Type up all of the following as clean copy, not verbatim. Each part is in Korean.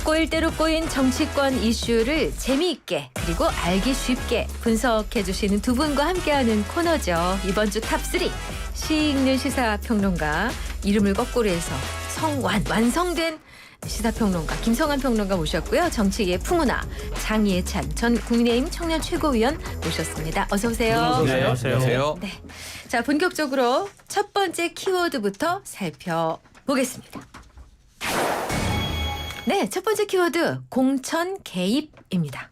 꼬일 대로 꼬인 정치권 이슈를 재미있게 그리고 알기 쉽게 분석해 주시는 두 분과 함께하는 코너죠. 이번 주 탑3 시 읽는 시사평론가, 이름을 거꾸로 해서 완성된 시사평론가 김성환 평론가 모셨고요. 정치계의 풍우나 장예찬 전 국민의힘 청년 최고위원 모셨습니다. 어서 오세요. 네, 안녕하세요. 네. 자, 본격적으로 첫 번째 키워드부터 살펴보겠습니다. 네, 첫 번째 키워드 공천 개입입니다.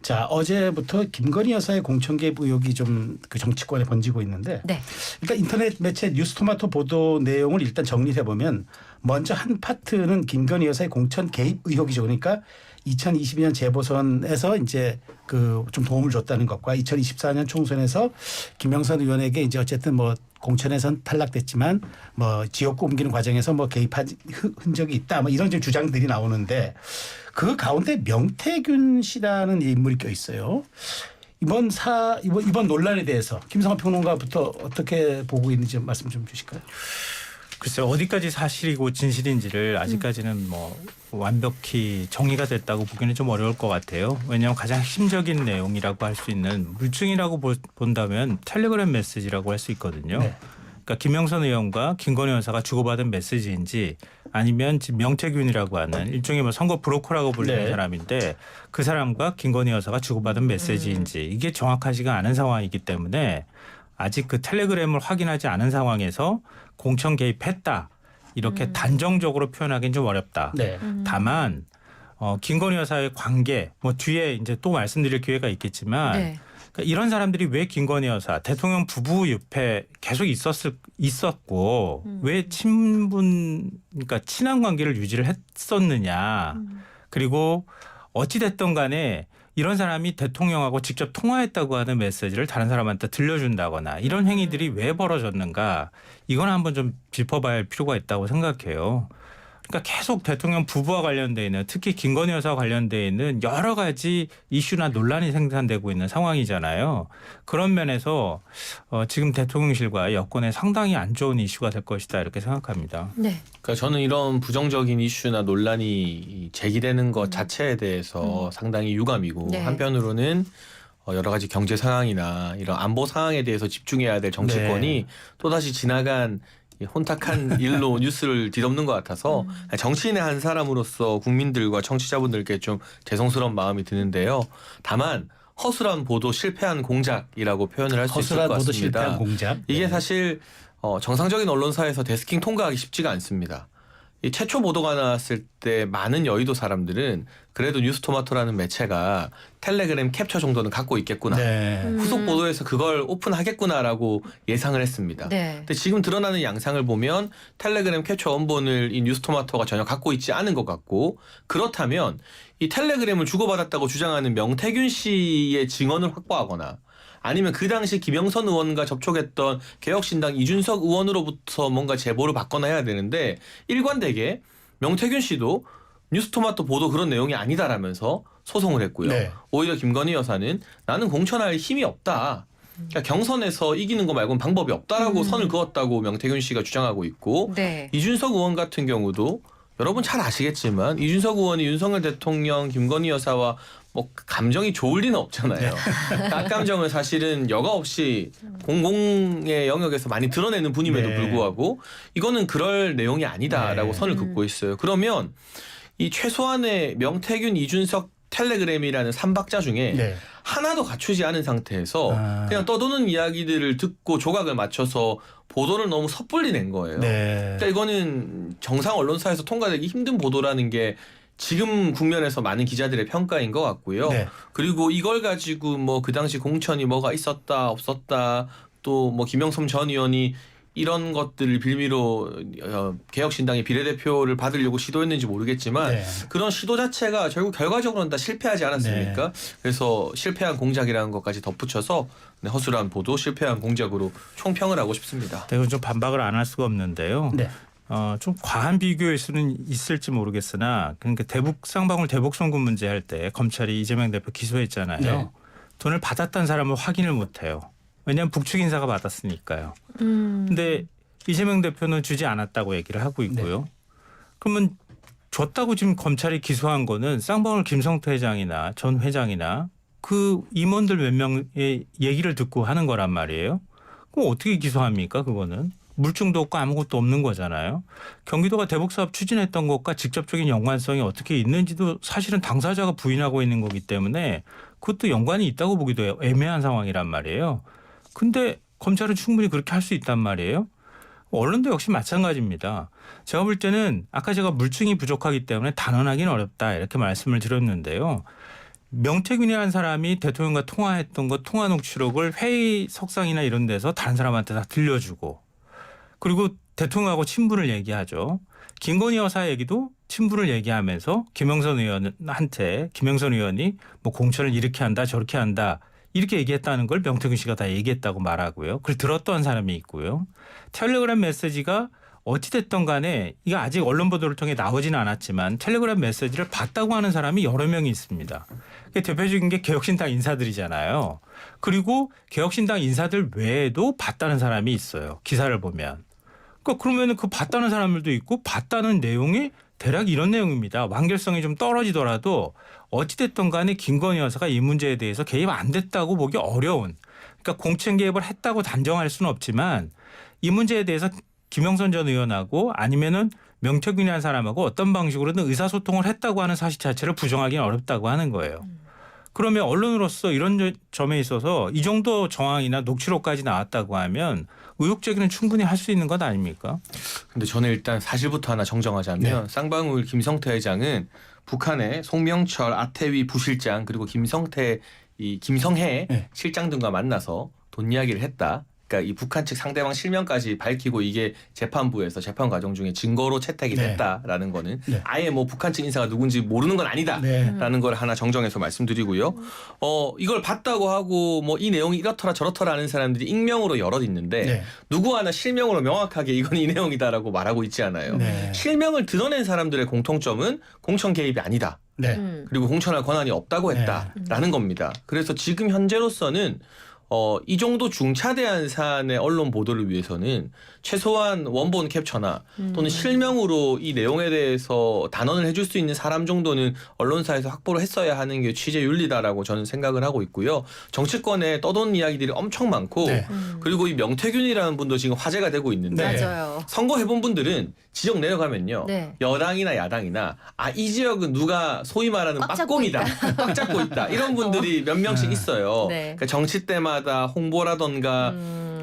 자, 어제부터 김건희 여사의 공천 개입 의혹이 좀 그 정치권에 번지고 있는데, 네. 일단 인터넷 매체 뉴스토마토 보도 내용을 일단 정리해 보면, 먼저 한 파트는 김건희 여사의 공천 개입 의혹이죠. 그러니까 2022년 재보선에서 이제 그 좀 도움을 줬다는 것과 2024년 총선에서 김영선 의원에게 이제 어쨌든 뭐 공천에선 탈락됐지만 뭐 지역구 옮기는 과정에서 뭐 개입한 흔적이 있다, 뭐 이런 주장들이 나오는데, 그 가운데 명태균 씨라는 인물이 껴 있어요. 이번 논란에 대해서 김성환 평론가부터 어떻게 보고 있는지 말씀 좀 주실까요? 글쎄요, 어디까지 사실이고 진실인지를 아직까지는 뭐 완벽히 정리가 됐다고 보기는 좀 어려울 것 같아요. 왜냐하면 가장 핵심적인 내용이라고 할 수 있는 물증이라고 본다면 텔레그램 메시지라고 할 수 있거든요. 네. 그러니까 김영선 의원과 김건희 여사가 주고받은 메시지인지, 아니면 지금 명태균이라고 하는 일종의 뭐 선거 브로커라고 불리는 네. 사람인데 그 사람과 김건희 여사가 주고받은 메시지인지 이게 정확하지가 않은 상황이기 때문에 아직 그 텔레그램을 확인하지 않은 상황에서 공천 개입했다 이렇게 단정적으로 표현하기는 좀 어렵다. 네. 다만 김건희 여사의 관계 뭐 뒤에 이제 또 말씀드릴 기회가 있겠지만 네. 그러니까 이런 사람들이 왜 김건희 여사 대통령 부부 옆에 계속 있었고 왜 그러니까 친한 관계를 유지를 했었느냐. 그리고 어찌 됐든 간에 이런 사람이 대통령하고 직접 통화했다고 하는 메시지를 다른 사람한테 들려준다거나 이런 행위들이 왜 벌어졌는가, 이건 한번 좀 짚어봐야 할 필요가 있다고 생각해요. 그러니까 계속 대통령 부부와 관련돼 있는, 특히 김건희 여사와 관련돼 있는 여러 가지 이슈나 논란이 생산되고 있는 상황이잖아요. 그런 면에서 지금 대통령실과 여권에 상당히 안 좋은 이슈가 될 것이다 이렇게 생각합니다. 네. 그러니까 저는 이런 부정적인 이슈나 논란이 제기되는 것 자체에 대해서 상당히 유감이고, 네. 한편으로는 여러 가지 경제 상황이나 이런 안보 상황에 대해서 집중해야 될 정치권이 네. 또다시 지나간 이 혼탁한 일로 뉴스를 뒤덮는 것 같아서 정치인의 한 사람으로서 국민들과 청취자분들께 좀 죄송스러운 마음이 드는데요. 다만 허술한 보도 실패한 공작이라고 표현을 할 수 있을 것 허술한 보도 같습니다. 실패한 공작. 이게 네. 사실 정상적인 언론사에서 데스킹 통과하기 쉽지가 않습니다. 이 최초 보도가 나왔을 때 많은 여의도 사람들은 그래도 뉴스토마토라는 매체가 텔레그램 캡처 정도는 갖고 있겠구나. 네. 후속 보도에서 그걸 오픈하겠구나라고 예상을 했습니다. 네. 근데 지금 드러나는 양상을 보면 텔레그램 캡처 원본을 이 뉴스토마토가 전혀 갖고 있지 않은 것 같고, 그렇다면 이 텔레그램을 주고받았다고 주장하는 명태균 씨의 증언을 확보하거나, 아니면 그 당시 김영선 의원과 접촉했던 개혁신당 이준석 의원으로부터 뭔가 제보를 받거나 해야 되는데, 일관되게 명태균 씨도 뉴스토마토 보도 그런 내용이 아니다라면서 소송을 했고요. 네. 오히려 김건희 여사는 나는 공천할 힘이 없다. 그러니까 경선에서 이기는 거 말고는 방법이 없다라고 선을 그었다고 명태균 씨가 주장하고 있고, 네. 이준석 의원 같은 경우도 여러분 잘 아시겠지만 이준석 의원이 윤석열 대통령, 김건희 여사와 뭐 감정이 좋을 리는 없잖아요. 깍감정을 사실은 여과 없이 공공의 영역에서 많이 드러내는 분임에도 네. 불구하고 이거는 그럴 내용이 아니다라고 네. 선을 긋고 있어요. 그러면 이 최소한의 명태균, 이준석, 텔레그램이라는 3박자 중에 네. 하나도 갖추지 않은 상태에서 그냥 떠도는 이야기들을 듣고 조각을 맞춰서 보도를 너무 섣불리 낸 거예요. 네. 그러니까 이거는 정상 언론사에서 통과되기 힘든 보도라는 게 지금 국면에서 많은 기자들의 평가인 것 같고요. 네. 그리고 이걸 가지고 뭐 그 당시 공천이 뭐가 있었다 없었다, 또 뭐 김영삼 전 의원이 이런 것들을 빌미로 개혁신당의 비례대표를 받으려고 시도했는지 모르겠지만 네. 그런 시도 자체가 결국 결과적으로는 다 실패하지 않았습니까? 그래서 실패한 공작이라는 것까지 덧붙여서 허술한 보도, 실패한 공작으로 총평을 하고 싶습니다. 이건 좀 반박을 안 할 수가 없는데요. 네. 좀 과한 비교일 수는 있을지 모르겠으나, 그러니까 쌍방울 대북송금 문제 할 때 검찰이 이재명 대표 기소했잖아요. 네. 돈을 받았다는 사람은 확인을 못해요. 왜냐하면 북측 인사가 받았으니까요. 근데 이재명 대표는 주지 않았다고 얘기를 하고 있고요. 그러면 줬다고 지금 검찰이 기소한 거는 쌍방울 김성태 회장이나 전 회장이나 그 임원들 몇 명의 얘기를 듣고 하는 거란 말이에요. 그럼 어떻게 기소합니까? 그거는. 물증도 없고 아무것도 없는 거잖아요. 경기도가 대북사업 추진했던 것과 직접적인 연관성이 어떻게 있는지도 사실은 당사자가 부인하고 있는 거기 때문에 그것도 연관이 있다고 보기도 애매한 상황이란 말이에요. 근데 검찰은 충분히 그렇게 할 수 있단 말이에요. 언론도 역시 마찬가지입니다. 제가 볼 때는 아까 제가 물증이 부족하기 때문에 단언하기는 어렵다 이렇게 말씀을 드렸는데요. 명태균이라는 사람이 대통령과 통화했던 것 통화 녹취록을 회의석상이나 이런 데서 다른 사람한테 다 들려주고 그리고 대통령하고 친분을 얘기하죠. 김건희 여사 얘기도 친분을 얘기하면서 김영선 의원한테 김영선 의원이 뭐 공천을 이렇게 한다 저렇게 한다 이렇게 얘기했다는 걸 명태균 씨가 다 얘기했다고 말하고요. 그걸 들었던 사람이 있고요. 텔레그램 메시지가 어찌됐든 간에 이거 아직 언론 보도를 통해 나오지는 않았지만 텔레그램 메시지를 봤다고 하는 사람이 여러 명이 있습니다. 대표적인 게 개혁신당 인사들이잖아요. 그리고 개혁신당 인사들 외에도 봤다는 사람이 있어요. 기사를 보면. 그러면 그 봤다는 사람들도 있고 봤다는 내용이 대략 이런 내용입니다. 완결성이 좀 떨어지더라도 어찌됐든 간에 김건희 여사가 이 문제에 대해서 개입 안 됐다고 보기 어려운 그러니까 공천 개입을 했다고 단정할 수는 없지만 이 문제에 대해서 김영선 전 의원하고 아니면은 명태균이라는 사람하고 어떤 방식으로든 의사소통을 했다고 하는 사실 자체를 부정하기는 어렵다고 하는 거예요. 그러면 언론으로서 이런 점에 있어서 이 정도 정황이나 녹취록까지 나왔다고 하면 의혹 제기는 충분히 할 수 있는 것 아닙니까? 근데 저는 일단 사실부터 하나 정정하자면 쌍방울 김성태 회장은 북한의 송명철 아태위 부실장 그리고 김성태 이 김성해 실장 등과 만나서 돈 이야기를 했다. 그러니까 이 북한 측 상대방 실명까지 밝히고 이게 재판부에서 재판 과정 중에 증거로 채택이 됐다라는 거는 아예 뭐 북한 측 인사가 누군지 모르는 건 아니다라는 걸 하나 정정해서 말씀드리고요. 이걸 봤다고 하고 뭐 이 내용이 이렇더라 저렇더라 하는 사람들이 익명으로 여럿 있는데 누구 하나 실명으로 명확하게 이건 이 내용이다라고 말하고 있지 않아요. 실명을 드러낸 사람들의 공통점은 공천 개입이 아니다. 그리고 공천할 권한이 없다고 했다라는 겁니다. 그래서 지금 현재로서는 이 정도 중차대한 사안의 언론 보도를 위해서는 최소한 원본 캡처나 또는 실명으로 이 내용에 대해서 단언을 해줄 수 있는 사람 정도는 언론사에서 확보를 했어야 하는 게 취재 윤리다라고 저는 생각을 하고 있고요. 정치권에 떠도는 이야기들이 엄청 많고 그리고 이 명태균이라는 분도 지금 화제가 되고 있는데 맞아요. 선거 해본 분들은 지역 내려가면요. 여당이나 야당이나 이 지역은 누가 소위 말하는 빡공이다. 꽉 잡고 있다. 이런 분들이 몇 명씩 있어요. 그러니까 정치 때마다 홍보라던가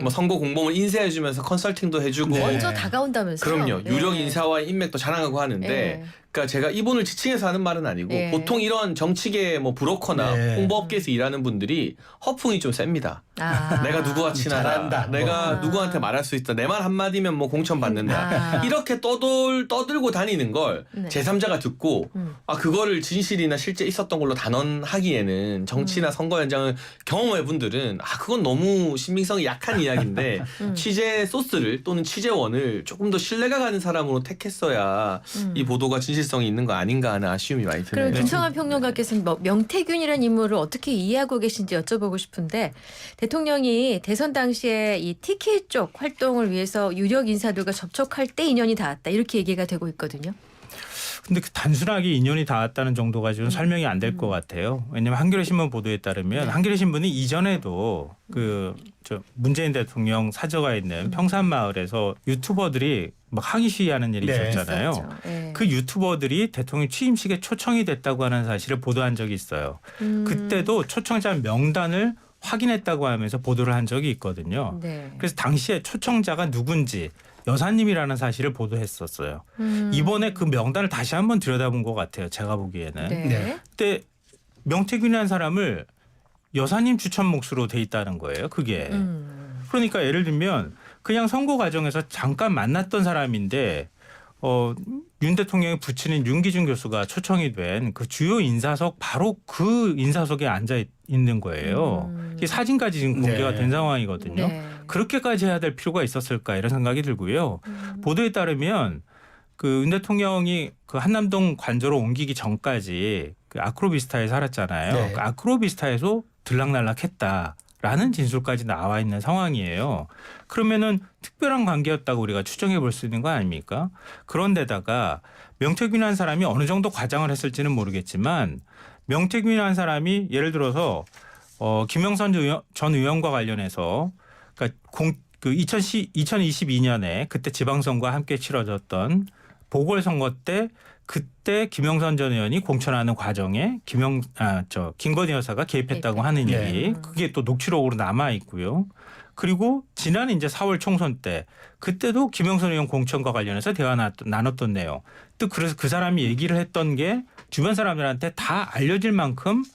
뭐 선거 공보를 인쇄해주면서 컨설팅도 해주고 먼저 다가온다면서요? 그럼요. 유력 인사와의 인맥도 자랑하고 하는데 그러니까 제가 이분을 지칭해서 하는 말은 아니고 보통 이런 정치계 뭐 브로커나 홍보업계에서 일하는 분들이 허풍이 좀 셉니다. 내가 누구와 친하다. 잘한다. 내가 누구한테 말할 수 있다. 내 말 한마디면 뭐 공천 받는다. 이렇게 떠들고 다니는 걸 제3자가 듣고 그거를 진실이나 실제 있었던 걸로 단언하기에는 정치나 선거 현장을 경험해 분들은 그건 너무 신빙성이 약한 이야기인데 취재 소스를 또는 취재원을 조금 더 신뢰가 가는 사람으로 택했어야 이 보도가 진실성이 있는 거 아닌가 하는 아쉬움이 많이 드네요. 그럼 김성환 평론가께서는 뭐 명태균이라는 인물을 어떻게 이해하고 계신지 여쭤보고 싶은데 대통령이 대선 당시에 이 TK 쪽 활동을 위해서 유력 인사들과 접촉할 때 인연이 닿았다 이렇게 얘기가 되고 있거든요. 근데 그 단순하게 인연이 닿았다는 정도 가지고는 설명이 안 될 것 같아요. 왜냐하면 한겨레 신문 보도에 따르면 한겨레 신문이 이전에도 문재인 대통령 사저가 있는 평산마을에서 유튜버들이 막 항의 시위하는 일이 있었잖아요. 그 유튜버들이 대통령 취임식에 초청이 됐다고 하는 사실을 보도한 적이 있어요. 그때도 초청자 명단을 확인했다고 하면서 보도를 한 적이 있거든요. 그래서 당시에 초청자가 누군지 여사님이라는 사실을 보도했었어요. 이번에 그 명단을 다시 한번 들여다본 것 같아요. 제가 보기에는. 그때 명태균이라는 사람을 여사님 추천 몫으로 돼 있다는 거예요. 그게. 그러니까 예를 들면 그냥 선거 과정에서 잠깐 만났던 사람인데 윤 대통령의 부친인 윤기준 교수가 초청이 된 그 주요 인사석 바로 그 인사석에 앉아 있는 거예요. 이게 사진까지 지금 공개가 된 상황이거든요. 그렇게까지 해야 될 필요가 있었을까 이런 생각이 들고요. 보도에 따르면 그 윤 대통령이 그 한남동 관저로 옮기기 전까지 그 아크로비스타에 살았잖아요. 그 아크로비스타에서 들락날락했다. 라는 진술까지 나와 있는 상황이에요. 그러면은 특별한 관계였다고 우리가 추정해 볼 수 있는 거 아닙니까? 그런데다가 명태균이라는 사람이 어느 정도 과장을 했을지는 모르겠지만 명태균이라는 사람이 예를 들어서 김영선 전 의원과 관련해서 그러니까 2022년에 그때 지방선거와 함께 치러졌던 보궐선거 때 그때 김영선 전 의원이 공천하는 과정에 김건희 여사가 개입했다고 하는 네. 얘기 그게 또 녹취록으로 남아 있고요. 그리고 지난 이제 4월 총선 때 그때도 김영선 의원 공천과 관련해서 대화 나눴던 내용. 또 그래서 그 사람이 얘기를 했던 게 주변 사람들한테 다 알려질 만큼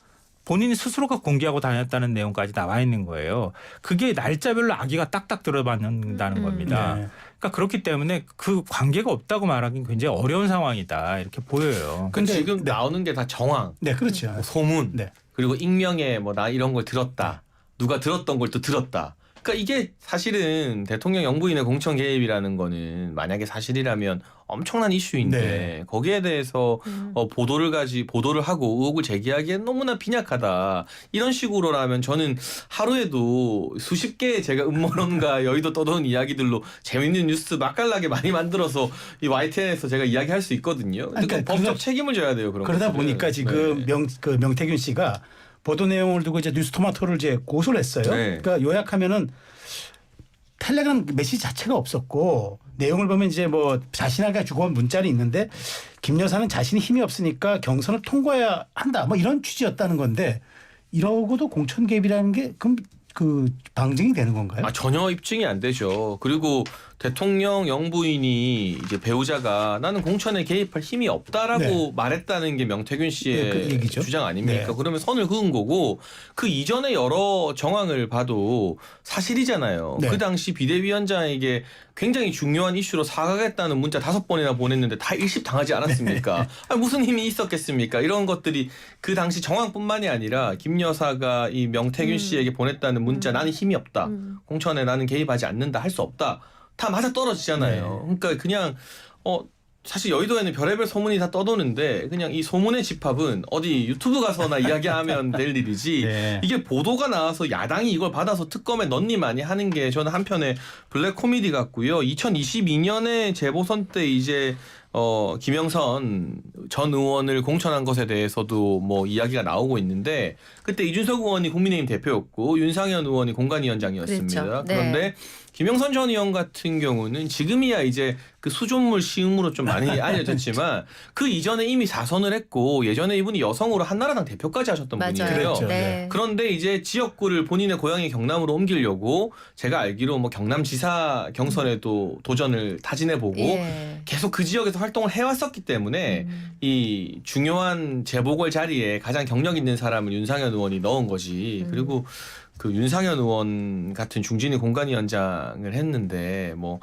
본인 스스로가 공개하고 다녔다는 내용까지 나와 있는 거예요. 그게 날짜별로 아기가 딱딱 들어맞는다는 겁니다. 네. 그러니까 그렇기 때문에 그 관계가 없다고 말하기는 굉장히 어려운 상황이다 이렇게 보여요. 근데 근데 지금 나오는 게 다 정황, 네, 그렇죠. 뭐 소문, 네. 그리고 익명에 뭐 나 이런 걸 들었다. 누가 들었던 걸 또 들었다. 그러니까 이게 사실은 대통령 영부인의 공천 개입이라는 거는 만약에 사실이라면 엄청난 이슈인데 네. 거기에 대해서 보도를 하고 의혹을 제기하기엔 너무나 빈약하다. 이런 식으로라면 저는 하루에도 수십 개의 제가 음모론과 여의도 떠도는 이야기들로 재밌는 뉴스 맛깔나게 많이 만들어서 이 YTN에서 제가 이야기할 수 있거든요. 근데 그러니까 법적 책임을 져야 돼요. 그런 그러다 것들은. 보니까 지금 네. 명태균 씨가 보도 내용을 두고 이제 뉴스토마토를 이제 고소를 했어요. 네. 그러니까 요약하면은 텔레그램 메시지 자체가 없었고 내용을 보면 이제 뭐 자신에게 주고온 문자는 있는데 김 여사는 자신이 힘이 없으니까 경선을 통과해야 한다. 뭐 이런 취지였다는 건데 이러고도 공천 개입이라는 게 그럼 그 방증이 되는 건가요? 전혀 입증이 안 되죠. 그리고 대통령 영부인이 이제 배우자가 나는 공천에 개입할 힘이 없다라고 네. 말했다는 게 명태균 씨의 네, 그 얘기죠. 주장 아닙니까? 네. 그러면 선을 그은 거고 그 이전에 여러 정황을 봐도 사실이잖아요. 네. 그 당시 비대위원장에게 굉장히 중요한 이슈로 사과하겠다는 문자 5번이나 보냈는데 다 일십당하지 않았습니까? 네. 아니, 무슨 힘이 있었겠습니까? 이런 것들이 그 당시 정황뿐만이 아니라 김 여사가 이 명태균 씨에게 보냈다는 문자 나는 힘이 없다. 공천에 나는 개입하지 않는다. 할 수 없다. 다 맞아 떨어지잖아요. 그러니까 그냥 사실 여의도에는 별의별 소문이 다 떠도는데 그냥 이 소문의 집합은 어디 유튜브 가서나 이야기하면 될 일이지 네. 이게 보도가 나와서 야당이 이걸 받아서 특검에 넣니마니 하는 게 저는 한편의 블랙 코미디 같고요. 2022년에 재보선 때 이제 김영선 전 의원을 공천한 것에 대해서도 뭐 이야기가 나오고 있는데 그때 이준석 의원이 국민의힘 대표였고 윤상현 의원이 공관위원장이었습니다. 그렇죠. 네. 그런데 김영선 전 의원 같은 경우는 지금이야 이제 그 수존물 시음으로 좀 많이 알려졌지만 그 이전에 이미 사선을 했고 예전에 이분이 여성으로 한나라당 대표까지 하셨던 맞아요. 분이에요. 그랬죠. 네. 그런데 이제 지역구를 본인의 고향의 경남으로 옮기려고 제가 알기로 뭐 경남지사 경선에도 도전을 타진해보고 예. 계속 그 지역에서 활동을 해왔었기 때문에 이 중요한 재보궐 자리에 가장 경력 있는 사람을 윤상현 의원이 넣은 거지. 그리고 그 윤상현 의원 같은 중진위 공관위원장을 했는데 뭐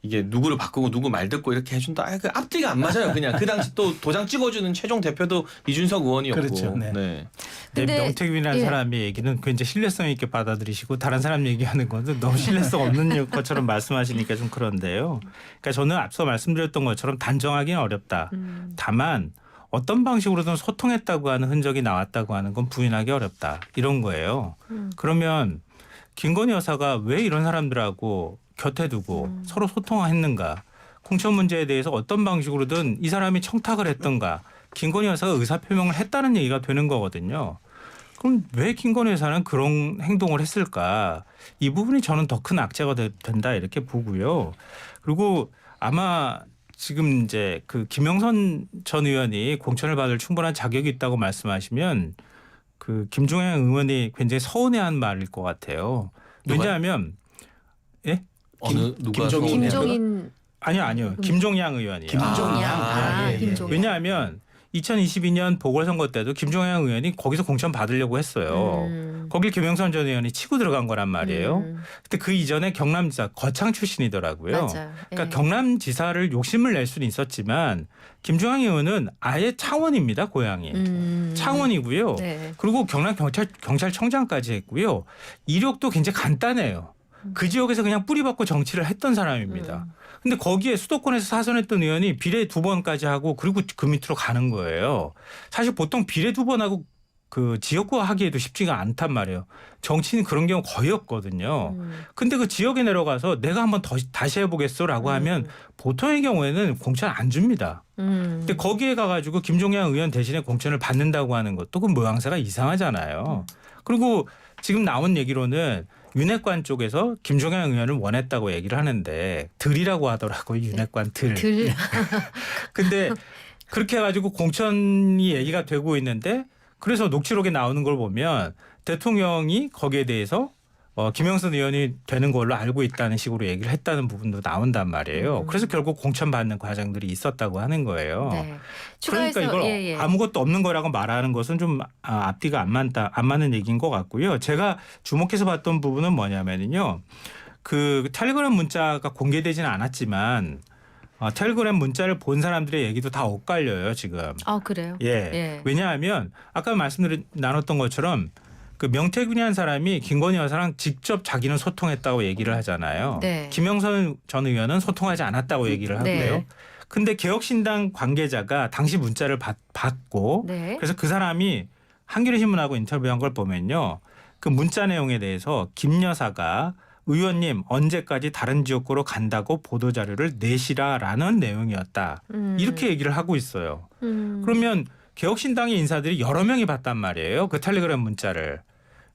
이게 누구를 바꾸고 누구 말 듣고 이렇게 해준다. 그 앞뒤가 안 맞아요. 그냥 그 당시 또 도장 찍어주는 최종 대표도 이준석 의원이었고. 그렇죠. 네. 네, 근데, 명태균이라는 예. 사람의 얘기는 굉장히 신뢰성 있게 받아들이시고 다른 사람 얘기하는 것은 너무 신뢰성 없는 것처럼 말씀하시니까 좀 그런데요. 그러니까 저는 앞서 말씀드렸던 것처럼 단정하기는 어렵다. 다만 어떤 방식으로든 소통했다고 하는 흔적이 나왔다고 하는 건 부인하기 어렵다. 이런 거예요. 그러면 김건희 여사가 왜 이런 사람들하고 곁에 두고 서로 소통했는가. 공천 문제에 대해서 어떤 방식으로든 이 사람이 청탁을 했던가. 김건희 여사가 의사표명을 했다는 얘기가 되는 거거든요. 그럼 왜 김건희 여사는 그런 행동을 했을까. 이 부분이 저는 더 큰 악재가 된다 이렇게 보고요. 그리고 아마 지금 이제 그 김영선 전 의원이 공천을 받을 충분한 자격이 있다고 말씀하시면 그 김종영 의원이 굉장히 서운해한 말일 것 같아요. 왜냐하면 예? 누가 김종인 서운해요? 김종인 아니요. 김종양 의원이요. 김종양. 예, 예. 김종인. 왜냐하면 2022년 보궐선거 때도 김종양 의원이 거기서 공천 받으려고 했어요. 거길 김영선 전 의원이 치고 들어간 거란 말이에요. 근데 그 이전에 경남지사 거창 출신이더라고요. 맞아. 그러니까 예. 경남지사를 욕심을 낼 수는 있었지만 김종양 의원은 아예 창원입니다. 고향이. 창원이고요. 네. 그리고 경남 경찰청장까지 했고요. 이력도 굉장히 간단해요. 그 지역에서 그냥 뿌리박고 정치를 했던 사람입니다. 근데 거기에 수도권에서 사선했던 의원이 비례 2번까지 하고 그리고 그 밑으로 가는 거예요. 사실 보통 비례 2번 하고 그 지역구 하기에도 쉽지가 않단 말이에요. 정치는 그런 경우 거의 없거든요. 근데 그 지역에 내려가서 내가 한번 다시 해보겠어라고 하면 보통의 경우에는 공천 안 줍니다. 근데 거기에 가가지고 김종양 의원 대신에 공천을 받는다고 하는 것도 그 모양새가 이상하잖아요. 그리고 지금 나온 얘기로는 윤핵관 쪽에서 김종양 의원을 원했다고 얘기를 하는데 들이라고 하더라고요. 윤핵관 들. 근데 그렇게 해가지고 공천이 얘기가 되고 있는데 그래서 녹취록에 나오는 걸 보면 대통령이 거기에 대해서 김영선 의원이 되는 걸로 알고 있다는 식으로 얘기를 했다는 부분도 나온단 말이에요. 그래서 결국 공천받는 과정들이 있었다고 하는 거예요. 네. 그러니까 이걸 아무것도 없는 거라고 말하는 것은 좀 앞뒤가 안 맞는 얘기인 것 같고요. 제가 주목해서 봤던 부분은 뭐냐면요. 그 텔레그램 문자가 공개되지는 않았지만 텔레그램 문자를 본 사람들의 얘기도 다 엇갈려요 지금. 아 그래요? 예. 왜냐하면 아까 나눴던 것처럼 그 명태균이 한 사람이 김건희 여사랑 직접 자기는 소통했다고 얘기를 하잖아요. 네. 김영선 전 의원은 소통하지 않았다고 얘기를 하고요. 네. 근데 개혁신당 관계자가 당시 문자를 받고 네. 그래서 그 사람이 한겨레신문하고 인터뷰한 걸 보면요. 그 문자 내용에 대해서 김 여사가 의원님 언제까지 다른 지역구로 간다고 보도자료를 내시라라는 내용이었다. 이렇게 얘기를 하고 있어요. 그러면 개혁신당의 인사들이 여러 명이 봤단 말이에요. 그 텔레그램 문자를.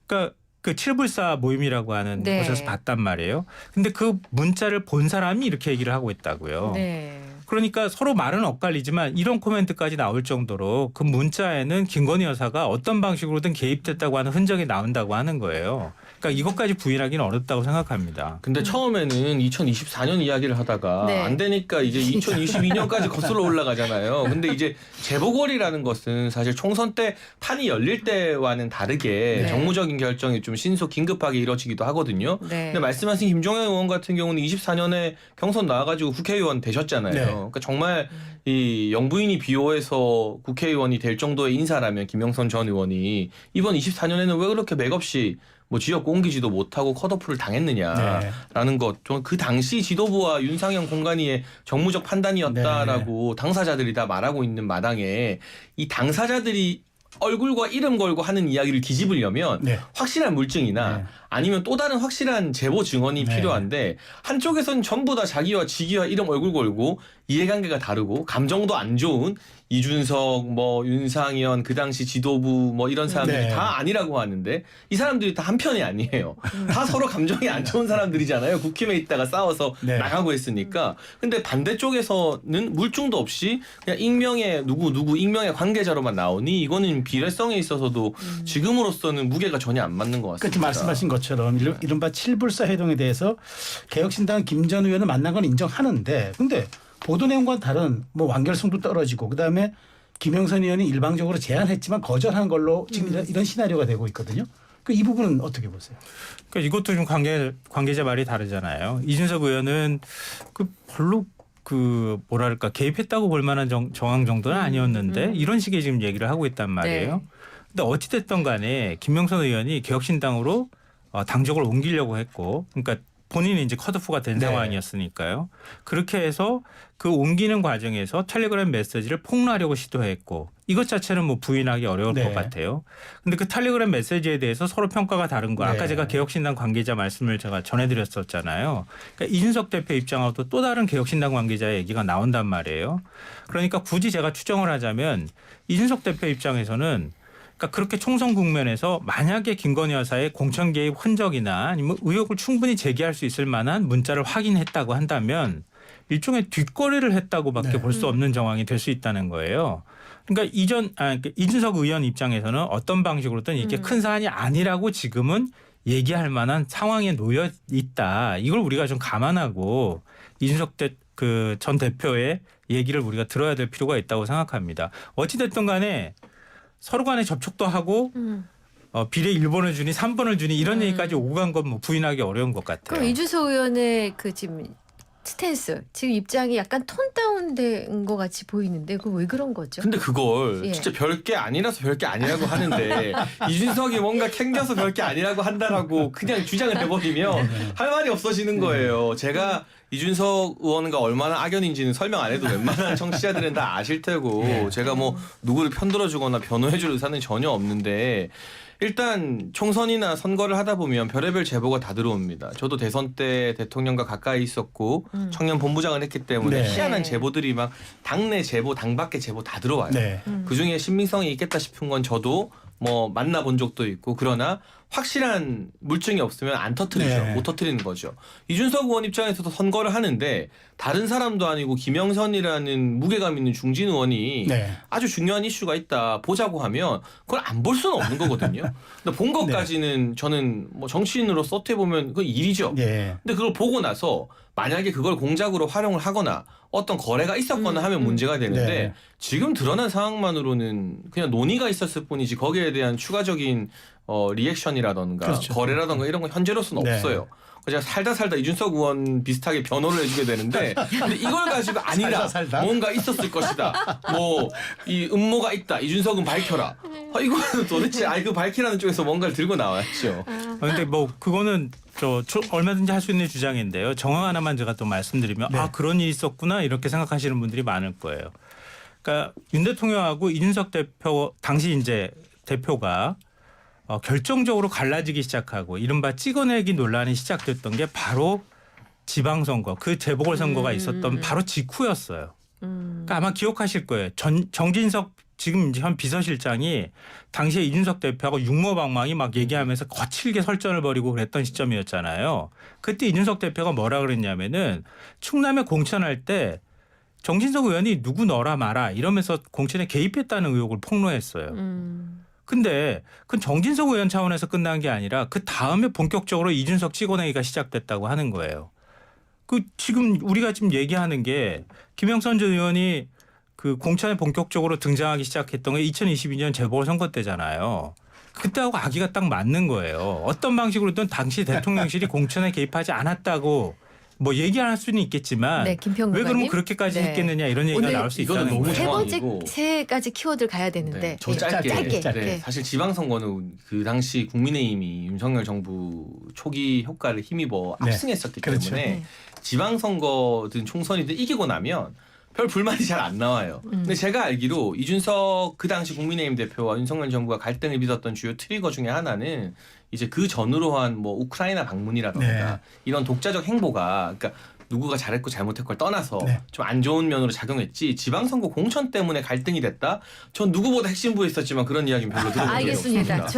그러니까 그 7불사 모임이라고 하는 네. 곳에서 봤단 말이에요. 근데 그 문자를 본 사람이 이렇게 얘기를 하고 있다고요. 네. 그러니까 서로 말은 엇갈리지만 이런 코멘트까지 나올 정도로 그 문자에는 김건희 여사가 어떤 방식으로든 개입됐다고 하는 흔적이 나온다고 하는 거예요. 그러니까 이것까지 부인하기는 어렵다고 생각합니다. 근데 처음에는 2024년 이야기를 하다가 네. 안 되니까 이제 2022년까지 거슬러 올라가잖아요. 근데 이제 재보궐이라는 것은 사실 총선 때 판이 열릴 때와는 다르게 네. 정무적인 결정이 좀 신속 긴급하게 이루어지기도 하거든요. 네. 근데 말씀하신 김종영 의원 같은 경우는 24년에 경선 나와가지고 국회의원 되셨잖아요. 네. 그러니까 정말 이 영부인이 비호해서 국회의원이 될 정도의 인사라면 김영선 전 의원이 이번 24년에는 왜 그렇게 맥없이 뭐 지역구 옮기지도 못하고 컷오프를 당했느냐라는 것. 그 당시 지도부와 윤상현 공관위의 정무적 판단이었다라고 당사자들이 다 말하고 있는 마당에 이 당사자들이 얼굴과 이름 걸고 하는 이야기를 뒤집으려면 확실한 물증이나 아니면 또 다른 확실한 제보 증언이 필요한데 한쪽에서는 전부 다 자기와 직위와 이름 얼굴 걸고 이해관계가 다르고 감정도 안 좋은 이준석 뭐 윤상현 그 당시 지도부 뭐 이런 사람들이 다 아니라고 하는데 이 사람들이 다 한편이 아니에요. 다 서로 감정이 안 좋은 사람들이잖아요. 국힘에 있다가 싸워서 나가고 했으니까. 근데 반대쪽에서는 물증도 없이 그냥 익명의 누구 익명의 관계자로만 나오니 이거는 비례성에 있어서도 지금으로서는 무게가 전혀 안 맞는 것 같습니다. 그렇게 말씀하신 것처럼 이른바 7불사 회동에 대해서 개혁신당 김 전 의원을 만난 건 인정하는데 근데 보도 내용과는 다른 뭐 완결성도 떨어지고 그다음에 김영선 의원이 일방적으로 제안했지만 거절한 걸로 지금 이런 시나리오가 되고 있거든요. 그 이 부분은 어떻게 보세요? 그러니까 이것도 좀 관계자 말이 다르잖아요. 이준석 의원은 그 별로 그 뭐랄까 개입했다고 볼 만한 정황 정도는 아니었는데 이런 식의 지금 얘기를 하고 있단 말이에요. 네. 근데 어찌 됐든 간에 김영선 의원이 개혁신당으로 당적을 옮기려고 했고 그러니까 본인이 이제 컷오프가 된 상황이었으니까요. 그렇게 해서 그 옮기는 과정에서 텔레그램 메시지를 폭로하려고 시도했고 이것 자체는 뭐 부인하기 어려울 것 같아요. 근데 그 텔레그램 메시지에 대해서 서로 평가가 다른 거. 아까 제가 개혁신당 관계자 말씀을 제가 전해드렸었잖아요. 그러니까 이준석 대표 입장하고도 또 다른 개혁신당 관계자의 얘기가 나온단 말이에요. 그러니까 굳이 제가 추정을 하자면 이준석 대표 입장에서는 그러니까 그렇게 총선 국면에서 만약에 김건희 여사의 공천 개입 흔적이나 아니면 의혹을 충분히 제기할 수 있을 만한 문자를 확인했다고 한다면 일종의 뒷거래를 했다고밖에 볼 수 없는 정황이 될 수 있다는 거예요. 그러니까 이준석 의원 입장에서는 어떤 방식으로든 이게 큰 사안이 아니라고 지금은 얘기할 만한 상황에 놓여 있다. 이걸 우리가 좀 감안하고 이준석 전 대표의 얘기를 우리가 들어야 될 필요가 있다고 생각합니다. 어찌 됐든 간에 서로 간에 접촉도 하고 비례 1번을 주니 3번을 주니 이런 얘기까지 오고 간 건 뭐 부인하기 어려운 것 같아요. 그럼 이준석 의원의 그 지금 스탠스, 지금 입장이 약간 톤 다운된 것 같이 보이는데 그거 왜 그런 거죠? 근데 그걸 예. 진짜 별게 아니라서 별게 아니라고 하는데 이준석이 뭔가 캥겨서 별게 아니라고 한다라고 그냥 주장을 해버리면 할 말이 없어지는 거예요. 제가 이준석 의원과 얼마나 악연인지는 설명 안 해도 웬만한 청취자들은 다 아실 테고 제가 뭐 누구를 편들어주거나 변호해줄 의사는 전혀 없는데 일단 총선이나 선거를 하다 보면 별의별 제보가 다 들어옵니다. 저도 대선 때 대통령과 가까이 있었고 청년 본부장을 했기 때문에 네. 희한한 네. 제보들이 막 당내 제보, 당 밖의 제보 다 들어와요. 네. 그중에 신빙성이 있겠다 싶은 건 저도 뭐 만나본 적도 있고 그러나 확실한 물증이 없으면 안 터트리죠. 네. 못 터트리는 거죠. 이준석 의원 입장에서도 선거를 하는데 다른 사람도 아니고 김영선이라는 무게감 있는 중진 의원이 네. 아주 중요한 이슈가 있다 보자고 하면 그걸 안 볼 수는 없는 거거든요. 근데 본 것까지는 저는 뭐 정치인으로서 어떻게 보면 그건 일이죠. 네. 근데 그걸 보고 나서 만약에 그걸 공작으로 활용을 하거나 어떤 거래가 있었거나 하면 문제가 되는데 네. 지금 드러난 상황만으로는 그냥 논의가 있었을 뿐이지 거기에 대한 추가적인 리액션이라던가 그렇죠. 거래라던가 이런 건 현재로서는 네. 없어요. 제가 살다 이준석 의원 비슷하게 변호를 해주게 되는데 근데 이걸 가지고 아니라 살다. 뭔가 있었을 것이다. 뭐 이 음모가 있다. 이준석은 밝혀라. 이거는 도대체 그 밝히라는 쪽에서 뭔가를 들고 나왔죠. 근데 뭐 그거는 얼마든지 할 수 있는 주장인데요. 정황 하나만 제가 또 말씀드리면 네. 아 그런 일이 있었구나 이렇게 생각하시는 분들이 많을 거예요. 그러니까 윤 대통령하고 이준석 대표 당시 이제 대표가 결정적으로 갈라지기 시작하고 이른바 찍어내기 논란이 시작됐던 게 바로 지방선거 그 재보궐선거가 있었던 바로 직후였어요. 그러니까 아마 기억하실 거예요. 정진석 지금 이제 현 비서실장이 당시에 이준석 대표하고 육모방망이 막 얘기하면서 거칠게 설전을 벌이고 그랬던 시점이었잖아요. 그때 이준석 대표가 뭐라 그랬냐면은 충남에 공천할 때 정진석 의원이 누구 넣어라 마라 이러면서 공천에 개입했다는 의혹을 폭로했어요. 근데 그건 정진석 의원 차원에서 끝난 게 아니라 그 다음에 본격적으로 이준석 찍어내기가 시작됐다고 하는 거예요. 그 지금 우리가 지금 얘기하는 게 김영선 전 의원이 그 공천에 본격적으로 등장하기 시작했던 게 2022년 재보궐선거 때잖아요. 그때하고 아기가 딱 맞는 거예요. 어떤 방식으로든 당시 대통령실이 공천에 개입하지 않았다고 뭐 얘기할 수는 있겠지만 네, 김평국 왜 그러면 의원님. 그렇게까지 네. 했겠느냐 이런 얘기가 오늘 나올 수 이거는 있다는 너무 거예요. 세 번째 상황이고. 세 가지 키워드를 가야 되는데 네, 저 예, 짧게. 짧게. 네, 사실 지방선거는 그 당시 국민의힘이 윤석열 정부 초기 효과를 힘입어 네. 압승했었기 그렇죠. 때문에 네. 지방선거든 총선이든 이기고 나면 별 불만이 잘 안 나와요. 근데 제가 알기로 이준석 그 당시 국민의힘 대표와 윤석열 정부가 갈등을 빚었던 주요 트리거 중에 하나는 이제 그 전후로 한 뭐 우크라이나 방문이라던가 네. 이런 독자적 행보가 그러니까 누구가 잘했고 잘못했고를 떠나서 네. 좀 안 좋은 면으로 작용했지 지방선거 공천 때문에 갈등이 됐다? 전 누구보다 핵심부에 있었지만 그런 이야기는 별로 들어본 적이 알겠습니다. 없습니다.